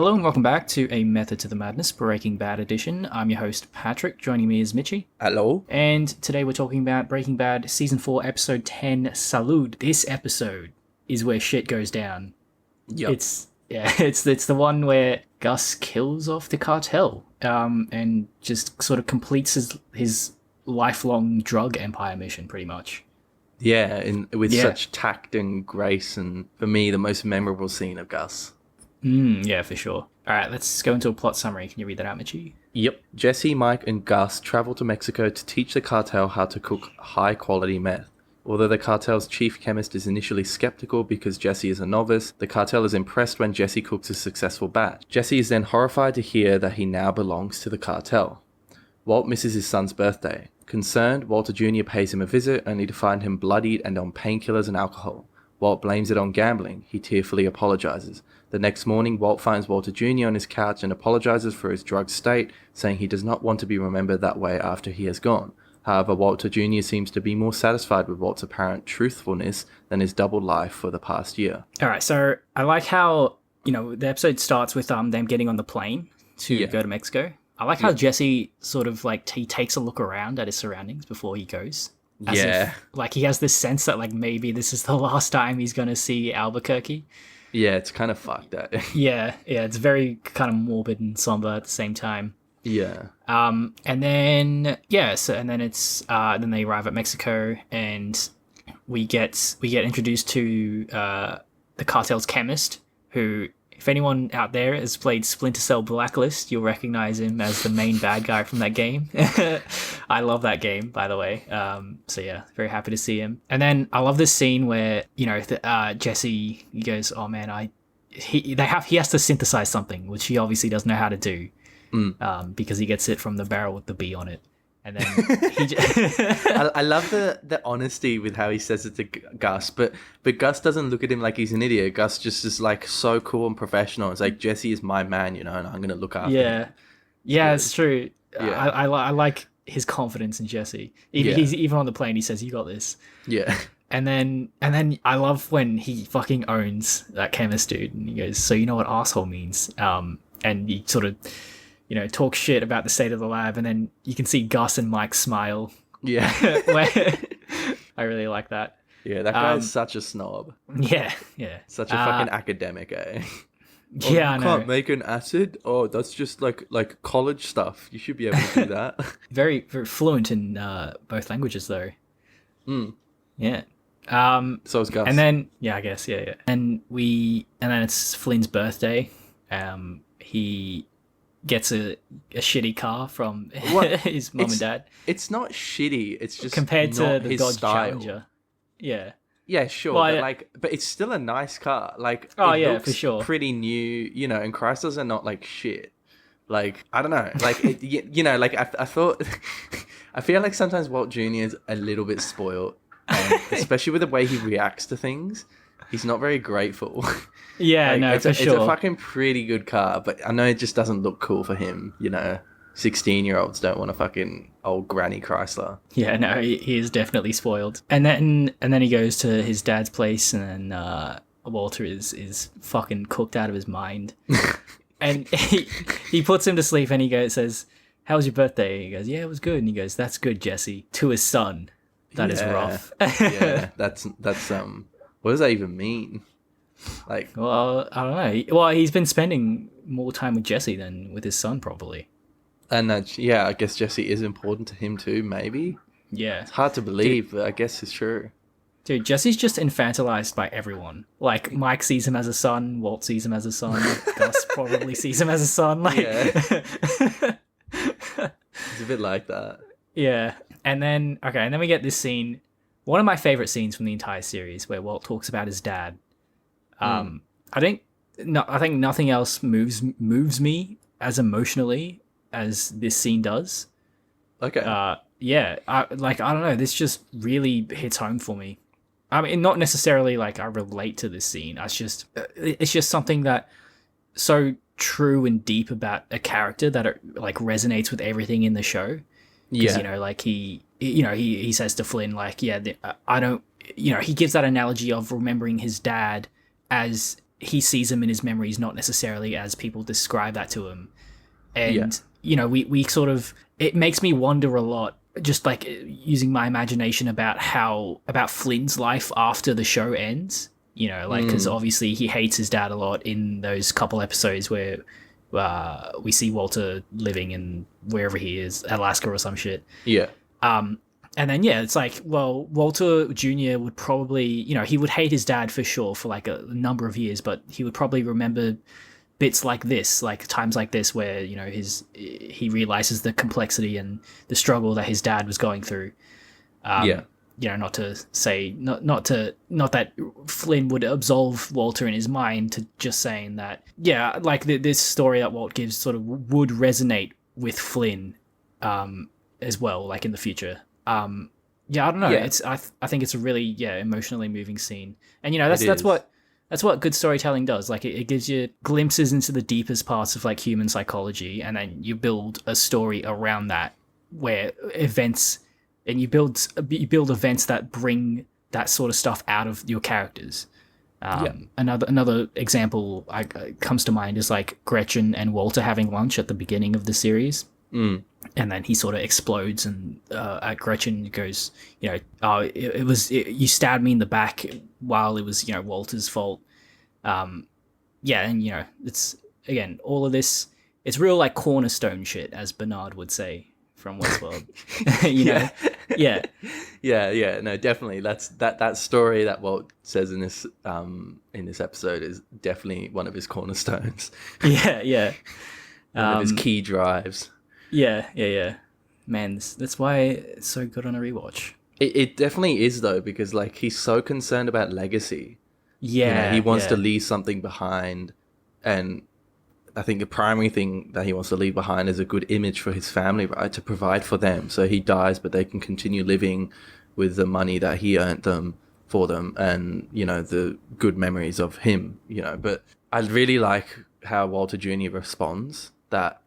Hello and welcome back to A Method to the Madness Breaking Bad edition. I'm your host Patrick, joining me is Mitchie. Hello. And today we're talking about Breaking Bad Season 4 Episode 10, Salud. This episode is where shit goes down. Yep. It's the one where Gus kills off the cartel and just sort of completes his lifelong drug empire mission, pretty much. Yeah, with such tact and grace, and for me, the most memorable scene of Gus. Yeah, for sure. All right, let's go into a plot summary. Can you read that out, Mitchie? Yep. Jesse, Mike, and Gus travel to Mexico to teach the cartel how to cook high-quality meth. Although the cartel's chief chemist is initially skeptical because Jesse is a novice, the cartel is impressed when Jesse cooks a successful batch. Jesse is then horrified to hear that he now belongs to the cartel. Walt misses his son's birthday. Concerned, Walter Jr. pays him a visit, only to find him bloodied and on painkillers and alcohol. Walt blames it on gambling. He tearfully apologizes. The next morning, Walt finds Walter Jr. on his couch and apologizes for his drugged state, saying he does not want to be remembered that way after he has gone. However, Walter Jr. seems to be more satisfied with Walt's apparent truthfulness than his doubled life for the past year. All right, so I like how, the episode starts with them getting on the plane to go to Mexico. I like how Jesse sort of, he takes a look around at his surroundings before he goes. As if, he has this sense that, maybe this is the last time he's going to see Albuquerque. Yeah, it's kind of fucked up. yeah, it's very kind of morbid and somber at the same time. Yeah. And then then they arrive at Mexico, and we get introduced to the cartel's chemist, who, if anyone out there has played Splinter Cell Blacklist, you'll recognize him as the main bad guy from that game. I love that game, by the way. Very happy to see him. And then I love this scene where Jesse, he goes, "Oh man, he has to synthesize something, which he obviously doesn't know how to do, because he gets it from the barrel with the B on it." And then I love the honesty with how he says it to Gus, but Gus doesn't look at him like he's an idiot. Gus just is so cool and professional. It's like, Jesse is my man, and I'm gonna look after him. Yeah, it's true. Yeah. I like his confidence in Jesse. He's even on the plane. He says, "You got this." Yeah. And then I love when he fucking owns that chemist dude, and he goes, "So you know what asshole means?" And he sort of, talk shit about the state of the lab, and then you can see Gus and Mike smile. Yeah. I really like that. Yeah, that guy's such a snob. Yeah. Such a fucking academic, eh? Yeah, I know. Can't make an acid? Oh, that's just like college stuff. You should be able to do that. Very, very fluent in both languages, though. Yeah. So is Gus. And then, I guess, yeah. And then it's Flynn's birthday. He gets a shitty car from his mum and dad. It's not shitty. It's just compared to the his Dodge style. Challenger. Yeah. Yeah, sure. Well, but it's still a nice car. It looks for sure. Pretty new, and Chryslers are not shit. I don't know. I thought, I feel like sometimes Walt Jr. is a little bit spoiled, especially with the way he reacts to things. He's not very grateful. Yeah, it's for a sure. fucking pretty good car, but I know it just doesn't look cool for him. 16-year-olds don't want a fucking old granny Chrysler. Yeah, no, he is definitely spoiled. And then he goes to his dad's place, and then Walter is fucking cooked out of his mind. And he puts him to sleep, and says, "How was your birthday?" He goes, "Yeah, it was good." And he goes, "That's good, Jesse." To his son. That is rough. Yeah, that's what does that even mean? Well, I don't know. Well, he's been spending more time with Jesse than with his son, probably. And I guess Jesse is important to him too, maybe? Yeah. It's hard to believe, but I guess it's true. Dude, Jesse's just infantilized by everyone. Mike sees him as a son, Walt sees him as a son, Gus probably sees him as a son. Yeah. It's a bit like that. Yeah. And then we get this scene, one of my favorite scenes from the entire series, where Walt talks about his dad. I think nothing else moves me as emotionally as this scene does. Okay. I don't know. This just really hits home for me. I mean, not necessarily I relate to this scene. It's just something that so true and deep about a character that it resonates with everything in the show. Yeah. He says to Flynn, I don't. He gives that analogy of remembering his dad as he sees them in his memories, not necessarily as people describe that to him. And Yeah. you know, we sort of, it makes me wonder a lot, just like using my imagination about Flynn's life after the show ends. You know, like, because obviously he hates his dad a lot in those couple episodes where we see Walter living in wherever he is, Alaska or some shit. Yeah. And then, yeah, it's like, well, Walter Jr. would probably, you know, he would hate his dad for sure for like a number of years, but he would probably remember bits like this, like times like this where, you know, he realizes the complexity and the struggle that his dad was going through. Yeah. You know, not to say, not that Flynn would absolve Walter in his mind, to just saying that, yeah, like this story that Walt gives sort of would resonate with Flynn as well, like in the future. Yeah, I don't know. Yeah. It's I think it's a really emotionally moving scene, and you know that's is. what good storytelling does. Like it gives you glimpses into the deepest parts of like human psychology, and then you build a story around that where events, and you build events that bring that sort of stuff out of your characters. Another example comes to mind is like Gretchen and Walter having lunch at the beginning of the series. And then he sort of explodes, and at Gretchen goes, you know, oh, you stabbed me in the back while it was, you know, Walter's fault. Yeah, and you know, it's again all of this. It's real like cornerstone shit, as Bernard would say from Westworld. You know, yeah. No, definitely. That story that Walt says in this episode is definitely one of his cornerstones. Yeah. One of his key drives. Yeah. Man, that's why it's so good on a rewatch. It definitely is, though, because like he's so concerned about legacy. Yeah, you know, he wants to leave something behind, and I think the primary thing that he wants to leave behind is a good image for his family, right? To provide for them, so he dies, but they can continue living with the money that he earned for them, and you know, the good memories of him. You know, but I really like how Walter Jr. responds. That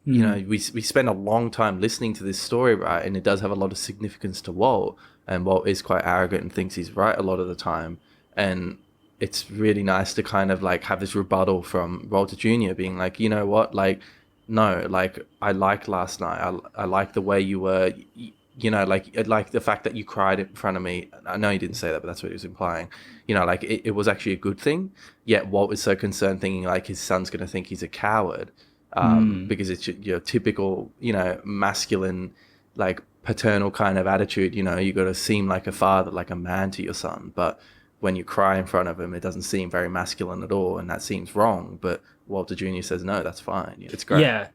you know, we spend a long time listening to this story, right? And it does have a lot of significance to Walt, and Walt is quite arrogant and thinks he's right a lot of the time. And it's really nice to kind of like have this rebuttal from Walter Jr. being like, you know what, like, no, like I liked last night. I like the way you were, you know, like the fact that you cried in front of me. I know he didn't say that, but that's what he was implying. You know, like it was actually a good thing. Yet Walt was so concerned, thinking like his son's going to think he's a coward. Because it's your typical, you know, masculine, like paternal kind of attitude. You know, you got to seem like a father, like a man to your son. But when you cry in front of him, it doesn't seem very masculine at all, and that seems wrong. But Walter Jr. says, no, that's fine. It's great. Yeah,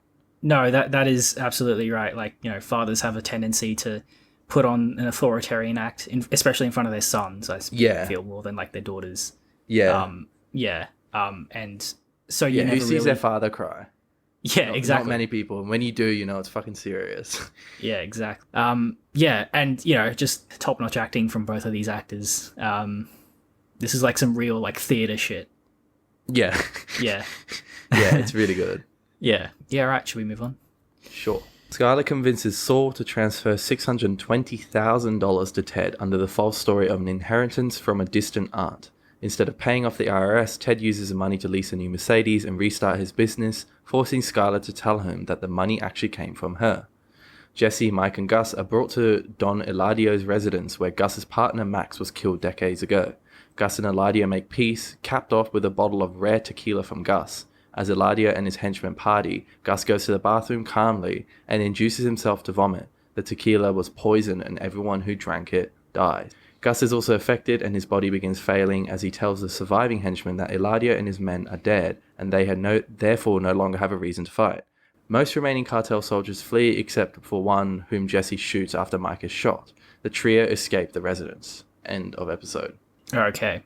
no, that is absolutely right. Like, you know, fathers have a tendency to put on an authoritarian act, especially in front of their sons. I feel more than like their daughters. Yeah. And so you who never sees really... their father cry? Yeah, exactly. Not many people. And when you do, you know it's fucking serious. Yeah, exactly. Yeah, and you know, just top-notch acting from both of these actors. This is like some real like theater shit. Yeah. Yeah. Yeah, it's really good. Yeah. Right. Should we move on? Sure. Skyler convinces Saul to transfer $620,000 to Ted under the false story of an inheritance from a distant aunt. Instead of paying off the IRS, Ted uses the money to lease a new Mercedes and restart his business, forcing Skyler to tell him that the money actually came from her. Jesse, Mike, and Gus are brought to Don Eladio's residence, where Gus's partner Max was killed decades ago. Gus and Eladio make peace, capped off with a bottle of rare tequila from Gus. As Eladio and his henchmen party, Gus goes to the bathroom calmly and induces himself to vomit. The tequila was poison, and everyone who drank it died. Gus is also affected, and his body begins failing as he tells the surviving henchmen that Eladio and his men are dead, and they therefore no longer have a reason to fight. Most remaining cartel soldiers flee except for one whom Jesse shoots after Mike is shot. The trio escape the residence. End of episode. Okay.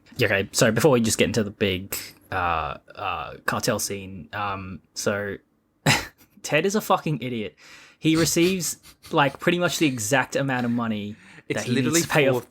So before we just get into the big cartel scene, so Ted is a fucking idiot. He receives like pretty much the exact amount of money. It's literally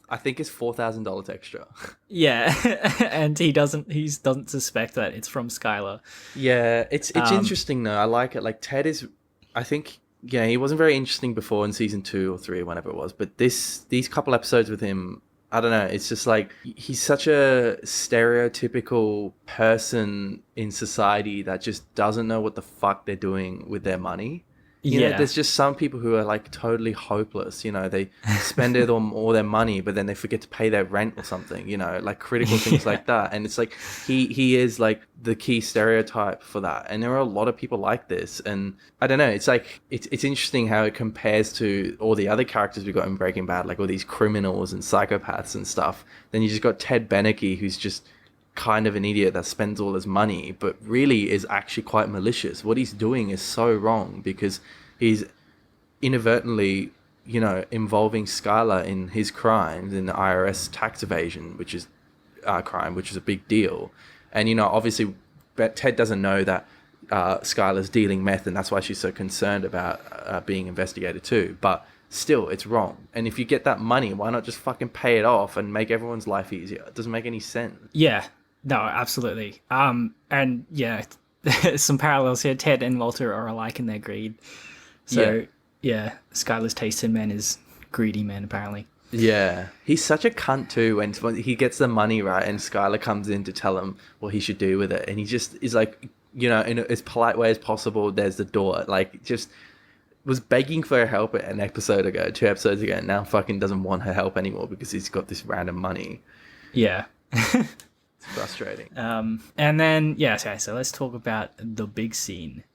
I think it's $4,000 extra. Yeah, and he doesn't suspect that it's from Skyler. Yeah, it's interesting though. I like it. Like Ted is, I think, he wasn't very interesting before in season 2 or 3 or whenever it was. But these couple episodes with him, I don't know. It's just like he's such a stereotypical person in society that just doesn't know what the fuck they're doing with their money. You know, Yeah. there's just some people who are like totally hopeless. You know, they spend it on all their money, but then they forget to pay their rent or something. You know, like critical things like that. And it's like he is like the key stereotype for that. And there are a lot of people like this. And I don't know. It's like it's interesting how it compares to all the other characters we got in Breaking Bad, like all these criminals and psychopaths and stuff. Then you just got Ted Beneke, who's just kind of an idiot that spends all his money, but really is actually quite malicious. What he's doing is so wrong because he's inadvertently, you know, involving Skyler in his crimes in the IRS tax evasion, which is a crime, which is a big deal. And, you know, obviously Ted doesn't know that Skyler's dealing meth, and that's why she's so concerned about being investigated too. But still, it's wrong. And if you get that money, why not just fucking pay it off and make everyone's life easier? It doesn't make any sense. Yeah. No, absolutely. And yeah, some parallels here. Ted and Walter are alike in their greed. So yeah, Skyler's taste in men is greedy men, apparently. Yeah, he's such a cunt too when he gets the money, right, and Skyler comes in to tell him what he should do with it, and he just is like, you know, in as polite way as possible, there's the door. Like, just was begging for her help an episode ago, 2 episodes ago, and now fucking doesn't want her help anymore because he's got this random money. Yeah. It's frustrating. And then, yeah, so let's talk about the big scene.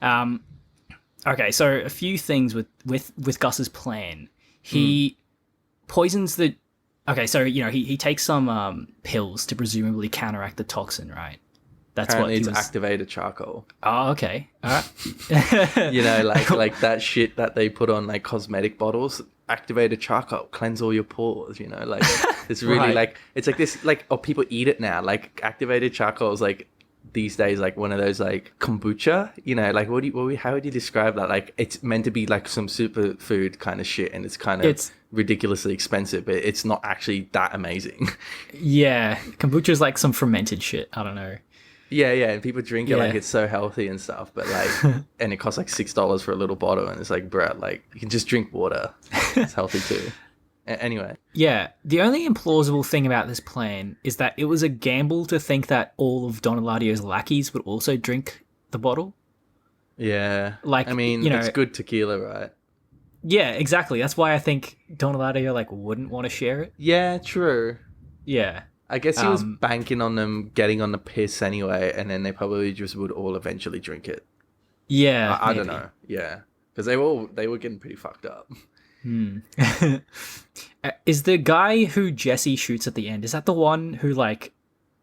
Okay, so a few things with Gus's plan. He poisons the... Okay, so, you know, he takes some pills to presumably counteract the toxin, right? That's Apparently what it's he was... activated charcoal. Oh, okay. All right. You know, like that shit that they put on like cosmetic bottles. Activated charcoal, cleanse all your pores. You know, like it's really Right. like it's like this. Like, oh, people eat it now. Like activated charcoal is like these days like one of those like kombucha. You know, like how would you describe that? Like it's meant to be like some superfood kind of shit, and it's kind of ridiculously expensive, but it's not actually that amazing. Yeah, kombucha is like some fermented shit. I don't know. Yeah, and people drink it like it's so healthy and stuff, but like, and it costs like $6 for a little bottle, and it's like, bruh, like you can just drink water. It's healthy too. Anyway. Yeah, the only implausible thing about this plan is that it was a gamble to think that all of Don Eladio's lackeys would also drink the bottle. Yeah, like, I mean, you know, it's good tequila, right? Yeah, exactly. That's why I think Don Eladio like wouldn't want to share it. Yeah, true. Yeah. I guess he was banking on them getting on the piss anyway, and then they probably just would all eventually drink it. Yeah, I don't know. Yeah, because they were getting pretty fucked up. Is the guy who Jesse shoots at the end? Is that the one who like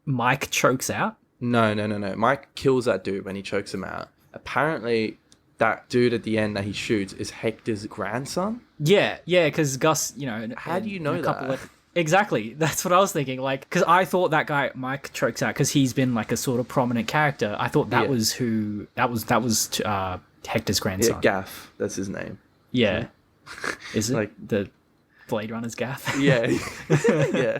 Mike chokes out? No. Mike kills that dude when he chokes him out. Apparently, that dude at the end that he shoots is Hector's grandson. Yeah, because Gus, you know, how do you know that? Exactly. That's what I was thinking. Like, because I thought that guy Mike chokes out because he's been like a sort of prominent character. I thought that was who that was Hector's grandson. Yeah, Gaff. That's his name. Yeah. Is it like the Blade Runner's Gaff? Yeah. Yeah.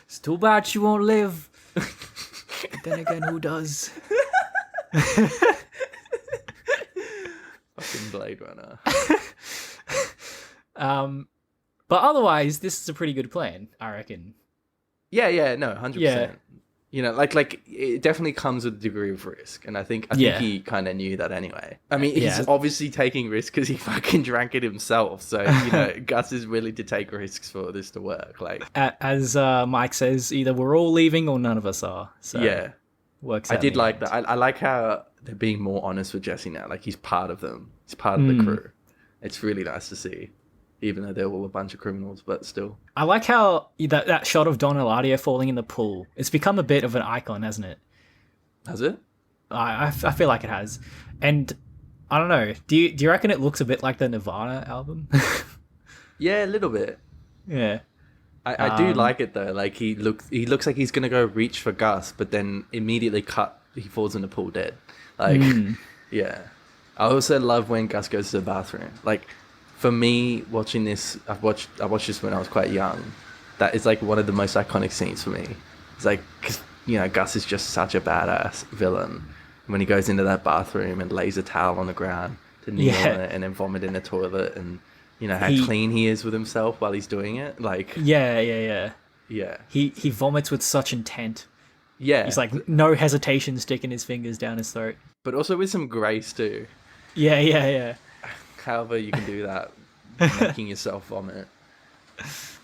It's too bad she won't live. But then again, who does? Fucking Blade Runner. But otherwise, this is a pretty good plan, I reckon. Yeah, no, 100%. Yeah. You know, like it definitely comes with a degree of risk, and I think he kind of knew that anyway. I mean, he's obviously taking risks because he fucking drank it himself. So you know, Gus is willing to take risks for this to work. Like, as Mike says, either we're all leaving or none of us are. So yeah, works. I did like that. I like how they're being more honest with Jesse now. Like he's part of them. He's part of the crew. It's really nice to see. Even though they're all a bunch of criminals, but still. I like how that shot of Don Eladio falling in the pool. It's become a bit of an icon, hasn't it? Has it? I feel like it has. And I don't know. Do you reckon it looks a bit like the Nirvana album? Yeah, a little bit. Yeah. I do like it though. Like he looks like he's gonna go reach for Gus, but then immediately he falls in the pool dead. Like yeah. I also love when Gus goes to the bathroom. Like, for me, watching this, I watched this when I was quite young. That is like one of the most iconic scenes for me. It's like, 'cause, you know, Gus is just such a badass villain. When he goes into that bathroom and lays a towel on the ground to kneel on it and then vomit in the toilet, and You know, how clean he is with himself while he's doing it. Like, yeah. yeah. He vomits with such intent. Yeah. He's like, no hesitation sticking his fingers down his throat. But also with some grace too. Yeah. However you can do that, making yourself vomit.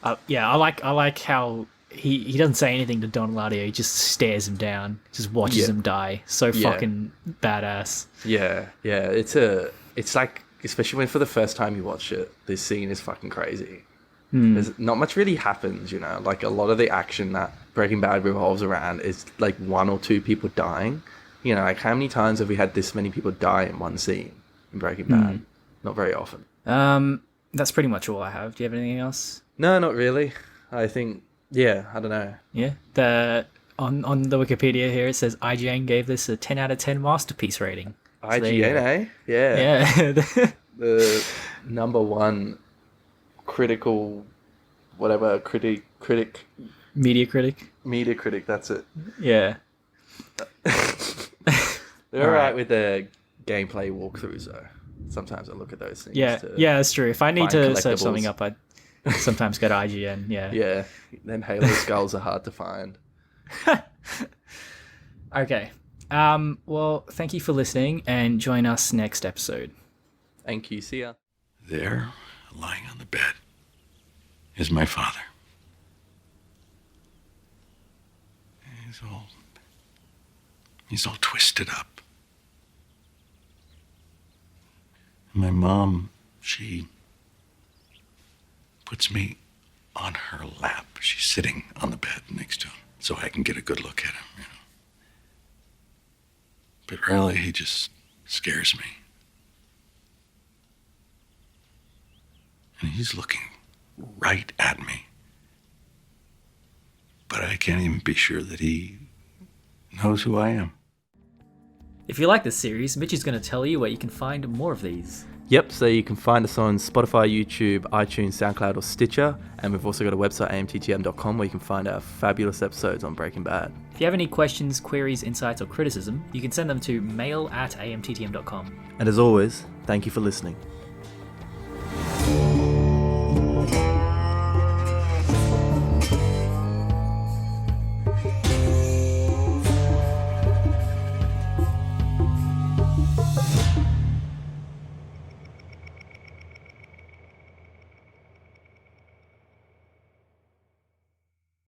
I like how he doesn't say anything to Don Eladio. He just stares him down, just watches him die. So fucking badass. Yeah. It's like, especially when for the first time you watch it, this scene is fucking crazy. There's not much really happens, you know. Like, a lot of the action that Breaking Bad revolves around is like one or two people dying. You know, like, how many times have we had this many people die in one scene in Breaking Bad? Not very often. That's pretty much all I have. Do you have anything else? No, not really. I think, I don't know. Yeah. On the Wikipedia here, it says IGN gave this a 10 out of 10 masterpiece rating. So IGN, eh? Yeah. Yeah. The number one critical, whatever, critic. Media critic, that's it. Yeah. They're alright with the gameplay walkthroughs, though. Sometimes I look at those things. Yeah, that's true. If I need to search something up, I sometimes go to IGN, Yeah, then Halo skulls are hard to find. Okay. Well, thank you for listening, and join us next episode. Thank you, see ya. There, lying on the bed, is my father. He's all twisted up. My mom, she puts me on her lap. She's sitting on the bed next to him so I can get a good look at him, you know. But really, he just scares me. And he's looking right at me. But I can't even be sure that he knows who I am. If you like this series, Mitch is going to tell you where you can find more of these. Yep, so you can find us on Spotify, YouTube, iTunes, SoundCloud, or Stitcher. And we've also got a website, amttm.com, where you can find our fabulous episodes on Breaking Bad. If you have any questions, queries, insights, or criticism, you can send them to mail@amttm.com. And as always, thank you for listening.